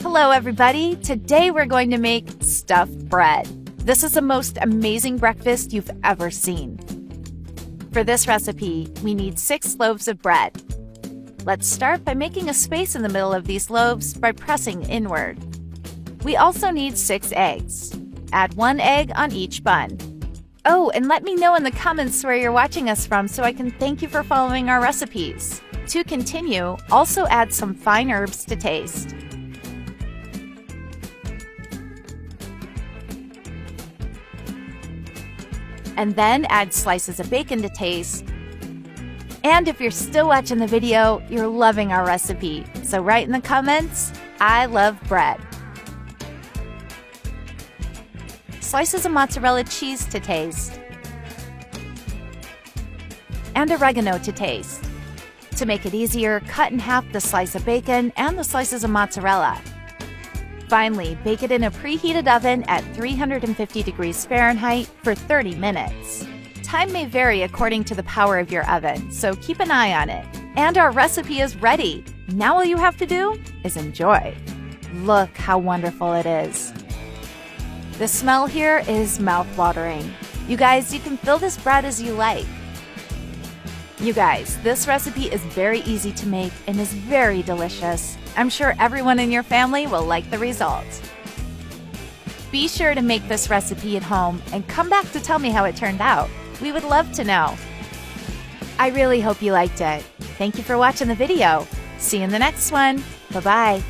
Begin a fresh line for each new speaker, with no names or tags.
Hello everybody! Today we're going to make stuffed bread. This is the most amazing breakfast you've ever seen. For this recipe, we need 6 loaves of bread. Let's start by making a space in the middle of these loaves by pressing inward. We also need 6 eggs. Add 1 egg on each bun. Oh, and let me know in the comments where you're watching us from so I can thank you for following our recipes. To continue, also add some fine herbs to taste. And then add slices of bacon to taste. And if you're still watching the video, you're loving our recipe. So write in the comments, I love bread. Slices of mozzarella cheese to taste. And oregano to taste. To make it easier, cut in half the slice of bacon and the slices of mozzarella. Finally, bake it in a preheated oven at 350 degrees Fahrenheit for 30 minutes. Time may vary according to the power of your oven, so keep an eye on it. And our recipe is ready. Now all you have to do is enjoy. Look how wonderful it is. The smell here is mouth-watering. You guys, you can fill this bread as you like. You guys, this recipe is very easy to make and is very delicious. I'm sure everyone in your family will like the result. Be sure to make this recipe at home and come back to tell me how it turned out. We would love to know. I really hope you liked it. Thank you for watching the video. See you in the next one. Bye-bye.